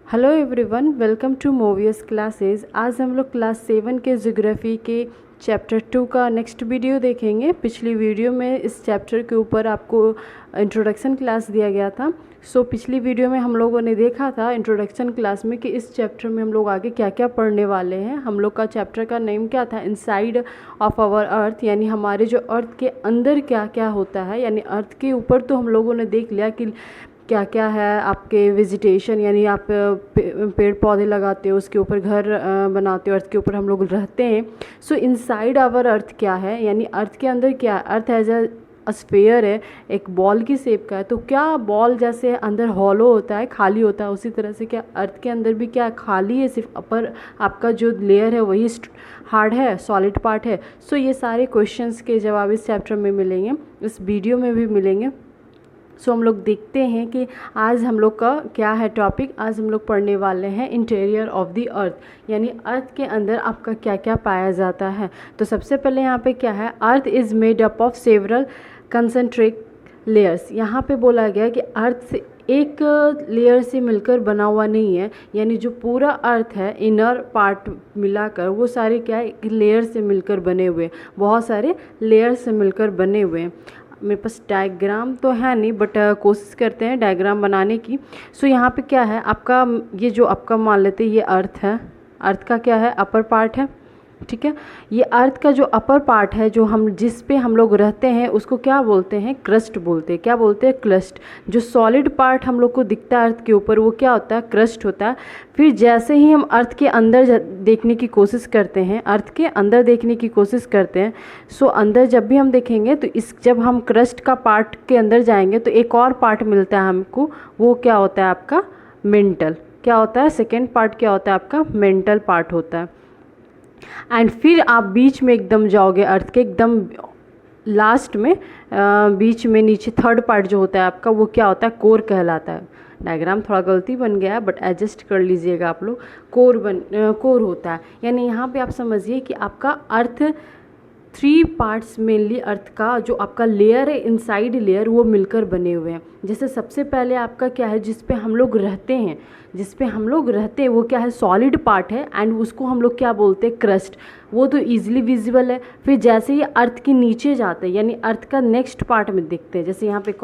Hello everyone, welcome to Mobius classes. आज हम लोग क्लास 7 के ज्योग्राफी के चैप्टर 2 का नेक्स्ट वीडियो देखेंगे। पिछली वीडियो में इस चैप्टर के ऊपर आपको इंट्रोडक्शन क्लास दिया गया था। पिछली वीडियो में हम लोगों ने देखा था इंट्रोडक्शन क्लास में कि इस चैप्टर में हम लोग आगे क्या क्या पढ़ने वाले हैं। हम लोग का चैप्टर का नेम क्या था? इनसाइड ऑफ आवर अर्थ, यानी हमारे जो अर्थ के अंदर क्या क्या होता है। यानी अर्थ के ऊपर तो हम लोगों ने देख लिया कि क्या क्या है आपके वेजिटेशन, यानी आप पेड़ पौधे लगाते हो, उसके ऊपर घर बनाते हो, अर्थ के ऊपर हम लोग रहते हैं। इनसाइड आवर अर्थ क्या है, यानी अर्थ के अंदर क्या है। अर्थ एज अ स्फेयर है, एक बॉल की शेप का है। तो क्या बॉल जैसे अंदर हॉलो होता है, खाली होता है, उसी तरह से क्या अर्थ के अंदर भी क्या खाली है, सिर्फ अपर आपका जो लेयर है वही हार्ड है, सॉलिड पार्ट है। ये सारे क्वेश्चंस के जवाब इस चैप्टर में मिलेंगे, इस वीडियो में भी मिलेंगे। हम लोग देखते हैं कि आज हम लोग का क्या है टॉपिक। आज हम लोग पढ़ने वाले हैं इंटीरियर ऑफ द अर्थ, यानी अर्थ के अंदर आपका क्या क्या पाया जाता है। तो सबसे पहले यहाँ पे क्या है, earth is made up of several concentric layers. यहाँ पे बोला गया कि अर्थ से एक लेयर से मिलकर बना हुआ नहीं है, यानी जो पूरा अर्थ है इनर पार्ट मिलाकर वो सारे क्या है, एक लेयर से मिलकर बने हुए, बहुत सारे लेयर से मिलकर बने हुए हैं। मेरे पास डायग्राम तो है नहीं, बट कोशिश करते हैं डायग्राम बनाने की। यहाँ पे क्या है आपका, ये जो आपका मान लेते हैं ये अर्थ है। अर्थ का क्या है, अपर पार्ट है, ठीक है। ये अर्थ का जो अपर पार्ट है, जो हम जिस पे हम लोग रहते हैं, उसको क्या बोलते हैं, क्रस्ट बोलते हैं। क्या बोलते हैं, क्रस्ट। जो सॉलिड पार्ट हम लोग को दिखता है अर्थ के ऊपर, वो क्या होता है, क्रस्ट होता है। फिर जैसे ही हम अर्थ के अंदर देखने की कोशिश करते हैं, अर्थ के अंदर देखने की कोशिश करते हैं, अंदर जब भी हम देखेंगे तो जब हम क्रस्ट का पार्ट के अंदर जाएंगे तो एक और पार्ट मिलता है हमको, वो क्या होता है आपका, मेंटल। क्या होता है, सेकेंड पार्ट क्या होता है आपका, मेंटल पार्ट होता है। एंड फिर आप बीच में एकदम जाओगे, अर्थ के एकदम लास्ट में बीच में नीचे थर्ड पार्ट जो होता है आपका, वो क्या होता है, कोर कहलाता है। डायग्राम थोड़ा गलती बन गया है, बट एडजस्ट कर लीजिएगा आप लोग। कोर होता है, यानी यहाँ पे आप समझिए कि आपका अर्थ 3 पार्ट्स मेनली अर्थ का जो आपका लेयर है, इनसाइड लेयर, वो मिलकर बने हुए हैं। जैसे सबसे पहले आपका क्या है, जिस पे हम लोग रहते हैं, वो क्या है, सॉलिड पार्ट है, एंड उसको हम लोग क्या बोलते हैं, क्रस्ट। वो तो इजीली विजिबल है। फिर जैसे ही अर्थ के नीचे जाते हैं, यानी अर्थ का नेक्स्ट पार्ट में देखते हैं, जैसे यहाँ पे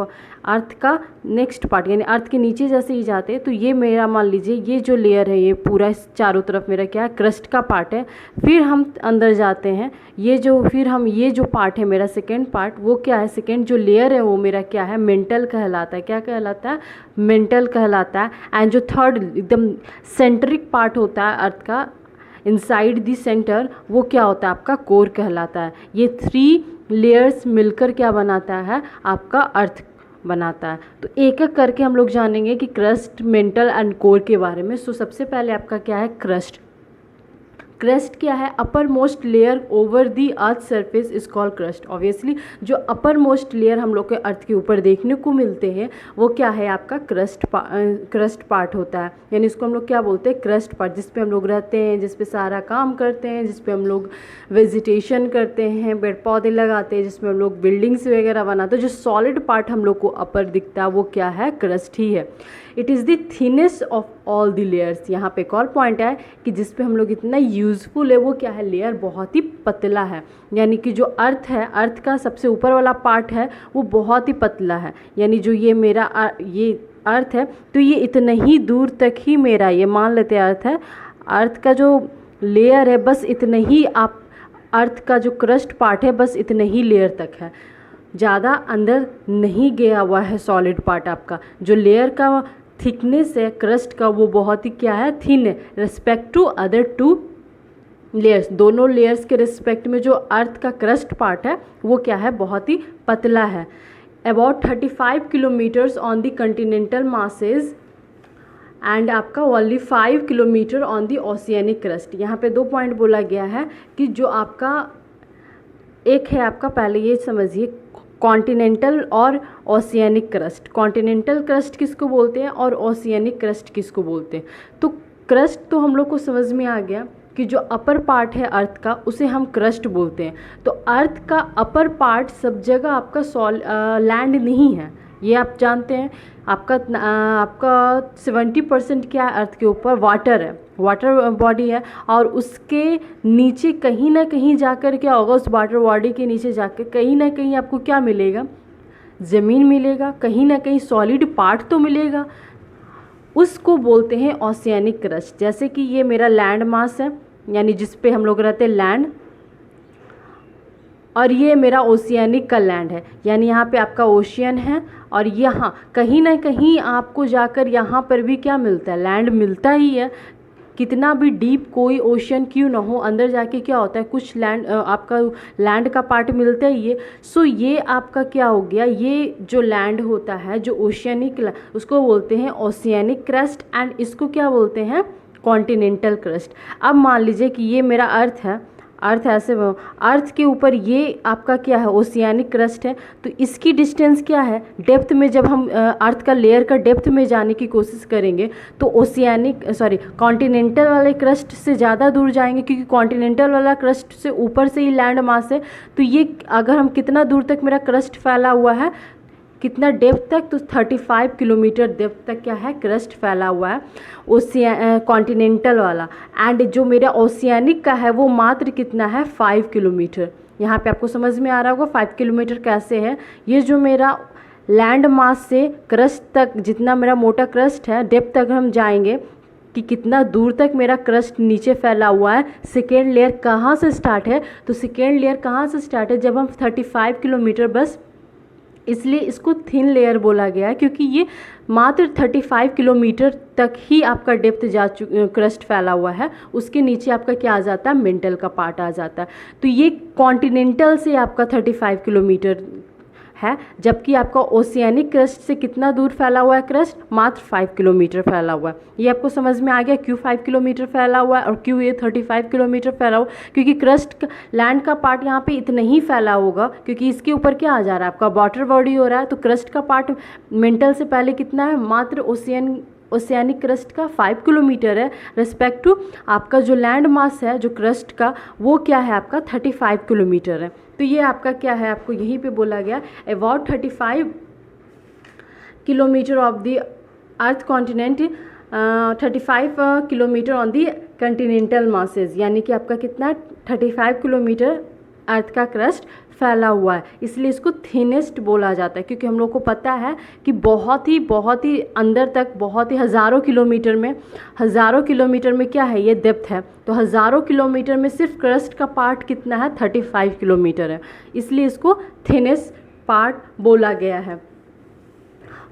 अर्थ का नेक्स्ट पार्ट, यानी अर्थ के नीचे जैसे ही जाते हैं, तो ये मेरा मान लीजिए ये जो लेयर है, ये पूरा चारों तरफ मेरा क्या है, क्रस्ट का पार्ट है। फिर हम अंदर जाते हैं, ये जो पार्ट है मेरा सेकेंड पार्ट, वो क्या है, सेकेंड जो लेयर है वो मेरा क्या है, मेंटल कहलाता है। क्या कहलाता है, मेंटल कहलाता है। एंड जो थर्ड एकदम सेंट्रिक पार्ट होता है अर्थ का, इनसाइड द सेंटर, वो क्या होता है आपका, कोर कहलाता है। ये 3 लेयर्स मिलकर क्या बनाता है, आपका अर्थ बनाता है। तो एक एक करके हम लोग जानेंगे कि क्रस्ट, मेंटल एंड कोर के बारे में। सबसे पहले आपका क्या है, क्रस्ट। क्रस्ट क्या है, अपर most layer over the earth surface is called crust. Obviously जो अपर मोस्ट लेयर हम लोग के अर्थ के ऊपर देखने को मिलते हैं, वो क्या है आपका, क्रस्ट पार्ट होता है। यानी इसको हम लोग क्या बोलते हैं, क्रस्ट पार्ट, जिस पे हम लोग रहते हैं, जिस पे सारा काम करते हैं, जिस पे हम लोग वेजिटेशन करते हैं, पेड़ पौधे लगाते हैं, जिसमें हम लोग बिल्डिंग्स वगैरह बनाते हैं। जो सॉलिड पार्ट हम लोग को अपर दिखता है, वो क्या है, क्रस्ट ही है। It is the thinnest of all the layers. यहाँ पे एक और पॉइंट है कि जिस पे हम लोग इतना यूज़फुल है, वो क्या है, लेयर बहुत ही पतला है। यानी कि जो अर्थ है, अर्थ का सबसे ऊपर वाला पार्ट है, वो बहुत ही पतला है। यानी जो ये मेरा ये अर्थ है, तो ये इतना ही दूर तक ही मेरा, ये मान लेते हैं अर्थ है, अर्थ का जो लेयर है बस इतना ही, आप अर्थ का जो क्रस्ट पार्ट है बस इतने ही लेयर तक है, ज़्यादा अंदर नहीं गया हुआ है सॉलिड पार्ट आपका। जो लेयर का थिकनेस है क्रस्ट का, वो बहुत ही क्या है, थिन है रिस्पेक्ट टू अदर 2 लेयर्स। दोनों लेयर्स के रिस्पेक्ट में जो अर्थ का क्रस्ट पार्ट है, वो क्या है, बहुत ही पतला है। About 35 kilometres on the continental masses and आपका only 5 kilometre on the oceanic crust. यहाँ पे 2 पॉइंट बोला गया है कि जो आपका एक है आपका, पहले ये समझिए, कॉन्टिनेंटल और ओशियनिक क्रस्ट। कॉन्टिनेंटल क्रस्ट किसको बोलते हैं और ओशियनिक क्रस्ट किसको बोलते हैं। तो क्रस्ट तो हम लोग को समझ में आ गया कि जो अपर पार्ट है अर्थ का, उसे हम क्रस्ट बोलते हैं। तो अर्थ का अपर पार्ट सब जगह आपका लैंड नहीं है, ये आप जानते हैं। आपका 70% क्या है अर्थ के ऊपर, वाटर है, वाटर बॉडी है। और उसके नीचे कहीं ना कहीं जाकर क्या होगा, उस वाटर बॉडी के नीचे जाकर कहीं ना कहीं आपको क्या मिलेगा, ज़मीन मिलेगा, कहीं ना कहीं सॉलिड पार्ट तो मिलेगा। उसको बोलते हैं ओशियानिक क्रस्ट। जैसे कि ये मेरा लैंड मास है, यानी जिस पे हम लोग रहते हैं लैंड, और ये मेरा ओशियानिक का लैंड है, यानी यहाँ पे आपका ओशियन है। और यहाँ कहीं ना कहीं आपको जाकर यहाँ पर भी क्या मिलता है, लैंड मिलता ही है। कितना भी डीप कोई ओशियन क्यों ना हो, अंदर जाके क्या होता है, कुछ लैंड, आपका लैंड का पार्ट मिलता ही है। सो ये आपका क्या हो गया, ये जो लैंड होता है, जो ओशियनिक, उसको बोलते हैं ओशियनिक क्रस्ट, एंड इसको क्या बोलते हैं, कॉन्टिनेंटल क्रस्ट। अब मान लीजिए कि ये मेरा अर्थ है, अर्थ ऐसे, अर्थ के ऊपर ये आपका क्या है, ओशियानिक क्रस्ट है। तो इसकी डिस्टेंस क्या है, डेप्थ में जब हम अर्थ का लेयर का डेप्थ में जाने की कोशिश करेंगे तो कॉन्टिनेंटल वाले क्रस्ट से ज़्यादा दूर जाएंगे, क्योंकि कॉन्टिनेंटल वाला क्रस्ट से ऊपर से ही लैंड मास है। तो ये अगर हम कितना दूर तक मेरा क्रस्ट फैला हुआ है, कितना डेप्थ तक, तो 35 किलोमीटर डेप्थ तक क्या है, क्रस्ट फैला हुआ है कॉन्टिनेंटल वाला। एंड जो मेरा ओशियानिक का है वो मात्र कितना है, 5 किलोमीटर। यहाँ पे आपको समझ में आ रहा होगा 5 किलोमीटर कैसे है। ये जो मेरा लैंड मास से क्रस्ट तक, जितना मेरा मोटा क्रस्ट है, डेप्थ तक हम जाएंगे कि कितना दूर तक मेरा क्रस्ट नीचे फैला हुआ है। सेकेंड लेयर कहाँ से स्टार्ट है, तो सेकेंड लेयर कहाँ से स्टार्ट है, जब हम 35 किलोमीटर, बस इसलिए इसको थिन लेयर बोला गया है, क्योंकि ये मात्र 35 किलोमीटर तक ही आपका डेप्थ क्रस्ट फैला हुआ है। उसके नीचे आपका क्या आ जाता है, मेंटल का पार्ट आ जाता है। तो ये कॉन्टिनेंटल से आपका 35 किलोमीटर है, जबकि आपका ओशियानिक क्रस्ट से कितना दूर फैला हुआ है क्रस्ट, मात्र 5 किलोमीटर फैला हुआ है। ये आपको समझ में आ गया क्यों 5 किलोमीटर फैला हुआ है और क्यों ये 35 किलोमीटर फैला हुआ, क्योंकि क्रस्ट लैंड का पार्ट यहाँ पे इतना ही फैला होगा, क्योंकि इसके ऊपर क्या आ जा रहा है, आपका वाटर बॉडी हो रहा है। तो क्रस्ट का पार्ट मेंटल से पहले कितना है, मात्र ओशियानिक क्रस्ट का 5 किलोमीटर है, रिस्पेक्ट टू आपका जो लैंड मास है जो क्रस्ट का, वो क्या है आपका 35 किलोमीटर है। तो ये आपका क्या है, आपको यहीं पे बोला गया about 35 kilometre of the earth continent, 35 kilometre on the Continental masses, यानी कि आपका कितना 35 किलोमीटर अर्थ का क्रस्ट फैला हुआ है। इसलिए इसको थिनेस्ट बोला जाता है, क्योंकि हम लोग को पता है कि बहुत ही अंदर तक, बहुत ही हज़ारों किलोमीटर में क्या है, ये डेप्थ है। तो हज़ारों किलोमीटर में सिर्फ क्रस्ट का पार्ट कितना है, 35 किलोमीटर है, इसलिए इसको थिनेस्ट पार्ट बोला गया है।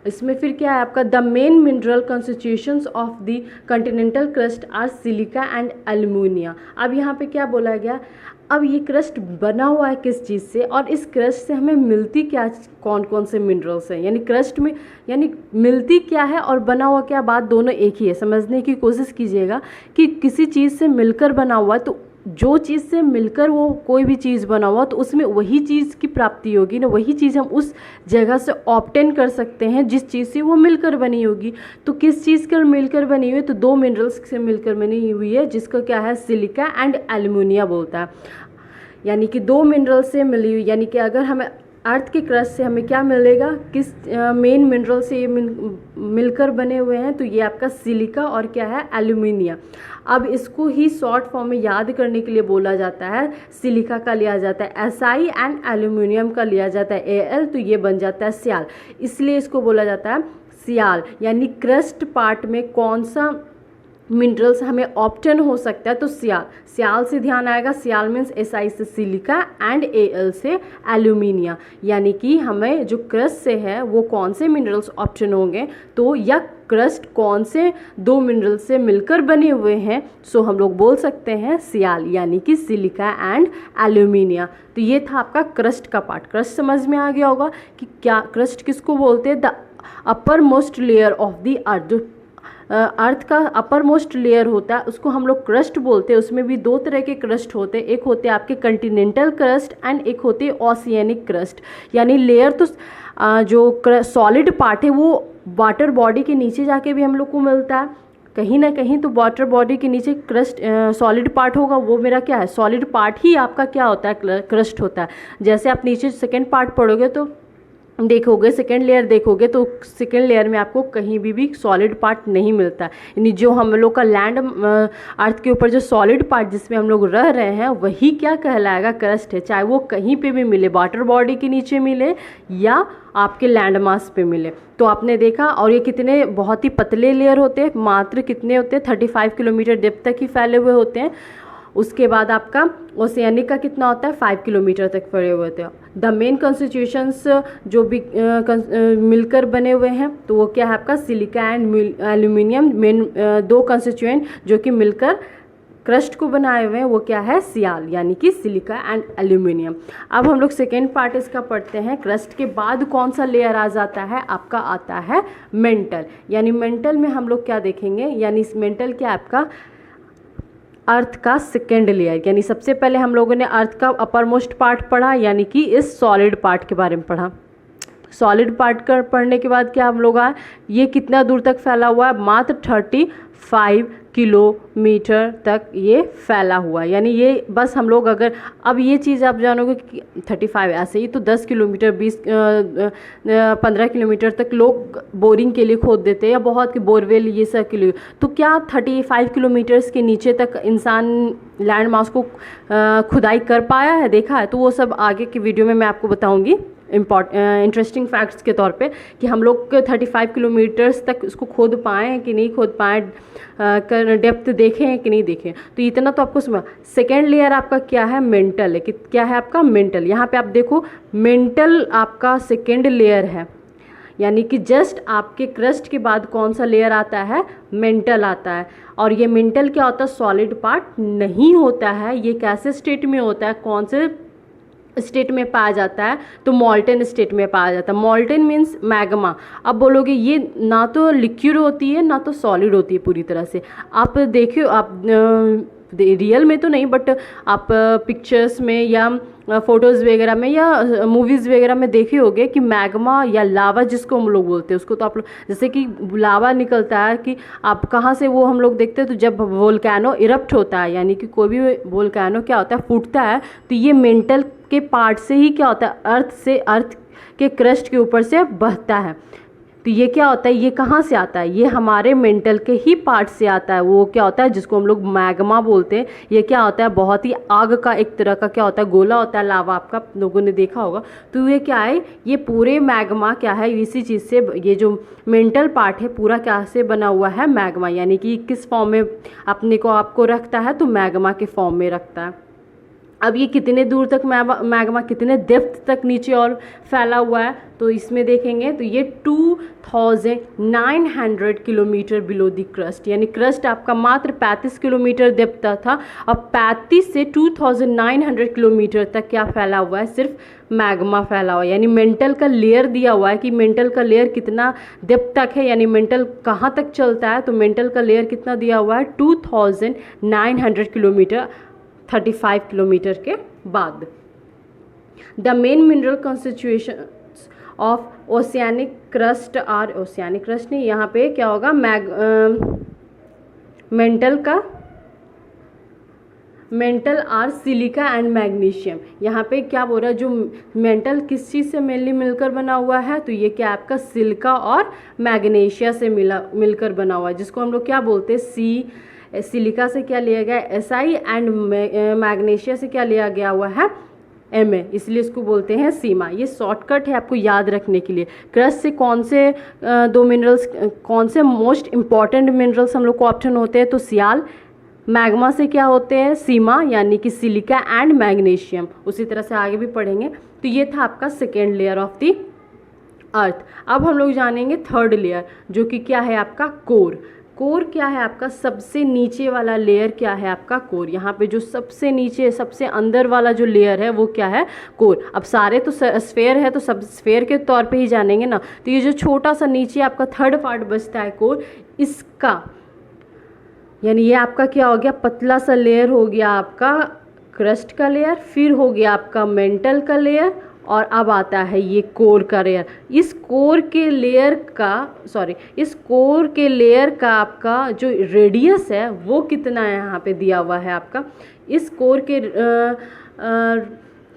इसमें फिर क्या है आपका, the main mineral constitutions of the continental crust are silica and alumina. अब यहाँ पे क्या बोला गया, अब ये क्रस्ट बना हुआ है किस चीज़ से, और इस क्रस्ट से हमें मिलती क्या, कौन कौन से मिनरल्स हैं, यानी क्रस्ट में, यानी मिलती क्या है और बना हुआ क्या, बात दोनों एक ही है। समझने की कोशिश कीजिएगा कि किसी चीज़ से मिलकर बना हुआ है, तो जो चीज़ से मिलकर वो कोई भी चीज़ बना हुआ, तो उसमें वही चीज़ की प्राप्ति होगी ना, वही चीज़ हम उस जगह से ऑब्टेन कर सकते हैं जिस चीज़ से वो मिलकर बनी होगी। तो किस चीज़ कर मिलकर बनी हुई है, तो दो मिनरल्स से मिलकर बनी हुई है, जिसका क्या है, सिलिका एंड एल्यूमिनिया बोलता है। यानी कि दो मिनरल से मिली हुई, यानी कि अगर हमें अर्थ के क्रस्ट से हमें क्या मिलेगा, किस मेन मिनरल से ये मिलकर बने हुए हैं, तो ये आपका सिलिका और क्या है, एल्यूमिनिया। अब इसको ही शॉर्ट फॉर्म में याद करने के लिए बोला जाता है, सिलिका का लिया जाता है SI एंड एल्यूमिनियम का लिया जाता है AL, तो ये बन जाता है सियाल, इसलिए इसको बोला जाता है सियाल। यानी क्रस्ट पार्ट में कौन सा मिनरल्स हमें ऑप्टेन हो सकता है, तो सियाल से ध्यान आएगा। सियाल मीन्स SI से सिलिका एंड AL से एल्यूमिनिया। यानी कि हमें जो क्रस्ट से है वो कौन से मिनरल्स ऑप्टेन होंगे, तो या क्रस्ट कौन से दो मिनरल से मिलकर बने हुए हैं, सो हम लोग बोल सकते हैं सियाल, यानी कि सिलिका एंड एल्यूमिनिया। तो ये था आपका क्रस्ट का पार्ट। क्रस्ट समझ में आ गया होगा कि क्या क्रस्ट किसको बोलते हैं, the upper most layer of the earth. Earth का अपर मोस्ट लेयर होता है उसको हम लोग क्रस्ट बोलते हैं। उसमें भी दो तरह के क्रस्ट होते हैं, एक होते हैं आपके कंटिनेंटल क्रस्ट एंड एक होते हैं ओशियनिक क्रस्ट। यानी लेयर तो जो सॉलिड पार्ट है वो वाटर बॉडी के नीचे जाके भी हम लोग को मिलता है कहीं ना कहीं, तो वाटर बॉडी के नीचे क्रस्ट सॉलिड पार्ट होगा, वो मेरा क्या है, सॉलिड पार्ट ही आपका क्या होता है, क्रस्ट होता है। जैसे आप नीचे सेकेंड पार्ट पढ़ोगे तो देखोगे, सेकेंड लेयर देखोगे तो सेकेंड लेयर में आपको कहीं भी सॉलिड पार्ट नहीं मिलता है। यानी जो हम लोग का लैंड अर्थ के ऊपर जो सॉलिड पार्ट जिसमें हम लोग रह रहे हैं वही क्या कहलाएगा, क्रस्ट है। चाहे वो कहीं पे भी मिले, वाटर बॉडी के नीचे मिले या आपके लैंड मास पे मिले। तो आपने देखा, और ये कितने बहुत ही पतले लेयर होते हैं, मात्र कितने होते हैं 35 किलोमीटर डेप्थ तक ही फैले हुए होते हैं। उसके बाद आपका ओशियानिक का कितना होता है, 5 किलोमीटर तक फैले हुए होते हैं। द मेन कॉन्स्टिट्यूशंस जो भी मिलकर बने हुए हैं तो वो क्या है आपका, सिलिका एंड एल्यूमिनियम। मेन दो कंस्टिट्यूएंट जो कि मिलकर क्रस्ट को बनाए हुए हैं वो क्या है, सियाल, यानी कि सिलिका एंड एल्यूमिनियम। अब हम लोग सेकेंड पार्ट इसका पढ़ते हैं। क्रस्ट के बाद कौन सा लेयर आ जाता है आपका, आता है मेंटल। यानी मेंटल में हम लोग क्या देखेंगे, यानी मेंटल क्या आपका अर्थ का सेकेंड लेयर। यानी सबसे पहले हम लोगों ने अर्थ का अपर मोस्ट पार्ट पढ़ा, यानी कि इस सॉलिड पार्ट के बारे में पढ़ा। सॉलिड पार्ट कर पढ़ने के बाद क्या हम लोग आए, ये कितना दूर तक फैला हुआ है, मात्र 35 किलोमीटर तक ये फैला हुआ है। यानी ये बस हम लोग अगर, अब ये चीज़ आप जानोगे कि 35 ऐसे ही तो 10 किलोमीटर 15 किलोमीटर तक लोग बोरिंग के लिए खोद देते हैं, या बहुत बोरवेल ये सब के लिए। तो क्या 35 किलोमीटर्स के नीचे तक इंसान लैंड मास को खुदाई कर पाया है, देखा है? तो वो सब आगे की वीडियो में मैं आपको बताऊँगी इंटरेस्टिंग फैक्ट्स के तौर पे, कि हम लोग 35 किलोमीटर्स तक उसको खोद पाएँ कि नहीं खोद पाएँ, कर डेप्थ देखें हैं कि नहीं देखें। तो इतना तो आपको समझ। सेकेंड लेयर आपका क्या है, मेंटल है। कि क्या है आपका, मेंटल। यहाँ पे आप देखो, मेंटल आपका सेकेंड लेयर है। यानी कि जस्ट आपके क्रस्ट के बाद कौन सा लेयर आता है, मेंटल आता है। और ये मेंटल क्या होता है, सॉलिड पार्ट नहीं होता है। ये कैसे स्टेट में होता है, कौन से स्टेट में पाया जाता है, तो मॉल्टेन स्टेट में पाया जाता है। Molten means magma. अब बोलोगे ये ना तो लिक्विड होती है ना तो सॉलिड होती है पूरी तरह से। आप देखियो, आप रियल में तो नहीं, बट आप पिक्चर्स में या फोटोज़ वगैरह में या मूवीज़ वगैरह में देखे होंगे कि मैग्मा या लावा जिसको हम लोग बोलते हैं, उसको तो आप लोग जैसे कि लावा निकलता है, कि आप कहाँ से वो हम लोग देखते हैं, तो जब वोल्केनो इरप्ट होता है, यानी कि कोई भी वोल्केनो क्या होता है, फूटता है, तो ये मेंटल के पार्ट से ही क्या होता है, अर्थ के क्रस्ट के ऊपर से बहता है। तो ये क्या होता है, ये कहाँ से आता है, ये हमारे मेंटल के ही पार्ट से आता है। वो क्या होता है जिसको हम लोग मैग्मा बोलते हैं। ये क्या होता है, बहुत ही आग का एक तरह का क्या होता है, गोला होता है, लावा, आपका लोगों ने देखा होगा। तो ये क्या है, ये पूरे मैग्मा क्या है, इसी चीज़ से ये जो मेंटल पार्ट है पूरा क्या से बना हुआ है, मैग्मा। यानी कि किस फॉर्म में अपने को आपको रखता है, तो मैग्मा के फॉर्म में रखता है। अब ये कितने दूर तक मैग्मा कितने डेप्थ तक नीचे और फैला हुआ है, तो इसमें देखेंगे तो ये 2900 किलोमीटर बिलो द क्रस्ट। यानी क्रस्ट आपका मात्र 35 किलोमीटर डेप्थ तक था, अब 35 से 2900 किलोमीटर तक क्या फैला हुआ है, सिर्फ मैग्मा फैला हुआ है। यानी मेंटल का लेयर दिया हुआ है कि मेंटल का लेयर कितना डेप्थ तक है, यानी मेंटल कहाँ तक चलता है, तो मेंटल का लेयर कितना दिया हुआ है, 2900 किलोमीटर 35 किलोमीटर के बाद। The main mineral constitution of oceanic crust are, oceanic crust नहीं, यहाँ पे क्या होगा, mantle are silica and magnesium. यहाँ पे क्या बोल रहा है, जो मेंटल किस चीज़ से मेनली मिलकर बना हुआ है, तो ये क्या आपका सिलिका और मैग्नीशिया से मिलकर बना हुआ है, जिसको हम लोग क्या बोलते हैं, सिलिका से क्या लिया गया है, SI, एंड मैग्नीशिया से क्या लिया गया हुआ है, MA, इसलिए इसको बोलते हैं सीमा। ये शॉर्टकट है आपको याद रखने के लिए। क्रस्ट से कौन से दो मिनरल्स, कौन से मोस्ट इंपॉर्टेंट मिनरल्स हम लोग को ऑप्शन होते हैं, तो सियाल। मैग्मा से क्या होते हैं, सीमा, यानी कि सिलिका एंड मैग्नीशियम। उसी तरह से आगे भी पढ़ेंगे। तो ये था आपका सेकेंड लेयर ऑफ द अर्थ। अब हम लोग जानेंगे थर्ड लेयर, जो कि क्या है आपका कोर। कोर क्या है आपका, सबसे नीचे वाला लेयर क्या है आपका, कोर। यहाँ पे जो सबसे नीचे सबसे अंदर वाला जो लेयर है वो क्या है, कोर। अब सारे तो स्फेयर है तो सब स्फेयर के तौर पे ही जानेंगे ना, तो ये जो छोटा सा नीचे आपका थर्ड पार्ट बचता है कोर, इसका यानी ये आपका क्या हो गया, पतला सा लेयर हो गया आपका क्रस्ट का लेयर, फिर हो गया आपका मेंटल का लेयर, और अब आता है ये कोर का लेयर। इस कोर के लेयर का आपका जो रेडियस है वो कितना है, यहाँ पे दिया हुआ है आपका। इस कोर के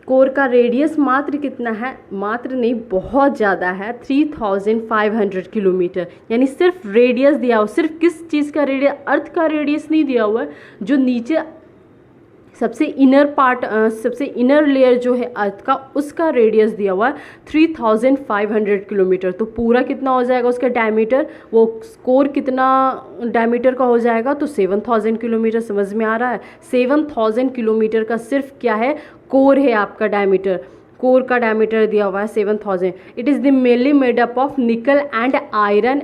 कोर का रेडियस मात्र कितना है, मात्र नहीं बहुत ज़्यादा है, 3500 किलोमीटर। यानी सिर्फ रेडियस दिया हुआ, सिर्फ किस चीज़ का रेडियस, अर्थ का रेडियस नहीं दिया हुआ है, जो नीचे सबसे इनर पार्ट, सबसे इनर लेयर जो है अर्थ का, उसका रेडियस दिया हुआ है 3500 किलोमीटर। तो पूरा कितना हो जाएगा उसका डायमीटर, वो कोर कितना डायमीटर का हो जाएगा, तो 7000 किलोमीटर। समझ में आ रहा है, 7000 किलोमीटर का सिर्फ क्या है, कोर है आपका डायमीटर। कोर का डायमीटर दिया हुआ है 7000। It is the mainly made up of निकल and iron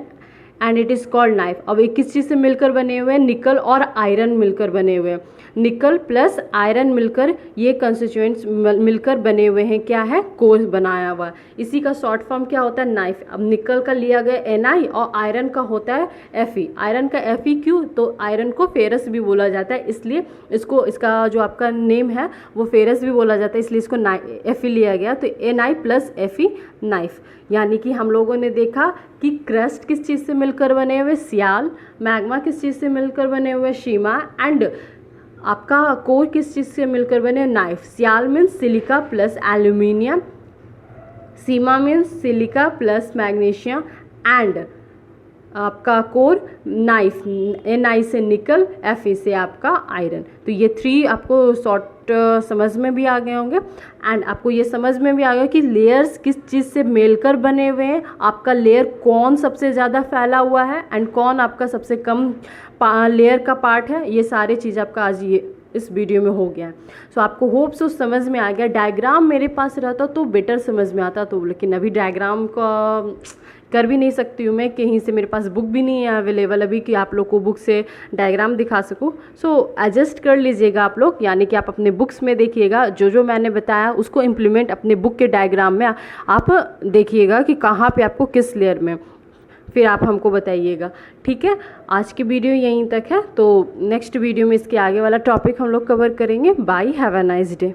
and it is called knife. अब ये किस चीज़ से मिलकर बने हुए हैं, निकल और आयरन मिलकर बने हुए हैं। निकल प्लस आयरन मिलकर, ये कंस्टिट्यूएंट्स मिलकर बने हुए हैं, क्या है, कोर बनाया हुआ। इसी का शॉर्ट फॉर्म क्या होता है, नाइफ। अब निकल का लिया गया Na और आयरन का होता है Fe। आयरन का Fe क्यों, तो आयरन को फेरस भी बोला जाता है, इसलिए इसको, इसका जो आपका नेम है वो फेरस भी बोला जाता है, इसलिए इसको Fe लिया गया। तो Na प्लस Fe नाइफ। यानी कि हम लोगों ने देखा कि क्रस्ट किस चीज़ से मिलकर बने हुए, सियाल। मैग्मा किस चीज़ से मिलकर बने हुए, शीमा। एंड आपका कोर किस चीज़ से मिलकर बने, nife. Sial means silica plus aluminium, sima means silica plus magnesium, and आपका कोर नाइफ, Na से निकल, Fe से आपका आयरन। तो ये 3 आपको शॉर्ट समझ में भी आ गए होंगे। एंड आपको ये समझ में भी आ गया कि लेयर्स किस चीज़ से मिलकर बने हुए हैं, आपका लेयर कौन सबसे ज़्यादा फैला हुआ है एंड कौन आपका सबसे कम लेयर का पार्ट है। ये सारी चीज़ आपका आज ये इस वीडियो में हो गया है। सो आपको होप सो समझ में आ गया। डायग्राम मेरे पास रहता तो बेटर समझ में आता, तो लेकिन अभी डायग्राम का कर भी नहीं सकती हूँ मैं, कहीं से मेरे पास बुक भी नहीं है अवेलेबल अभी कि आप लोग को बुक से डायग्राम दिखा सकूँ। सो एडजस्ट कर लीजिएगा आप लोग, यानी कि आप अपने बुक्स में देखिएगा, जो जो मैंने बताया उसको इम्प्लीमेंट अपने बुक के डायग्राम में आप देखिएगा कि कहाँ पे आपको किस लेयर में, फिर आप हमको बताइएगा। ठीक है, आज की वीडियो यहीं तक है, तो नेक्स्ट वीडियो में इसके आगे वाला टॉपिक हम लोग कवर करेंगे। Bye, have a nice day.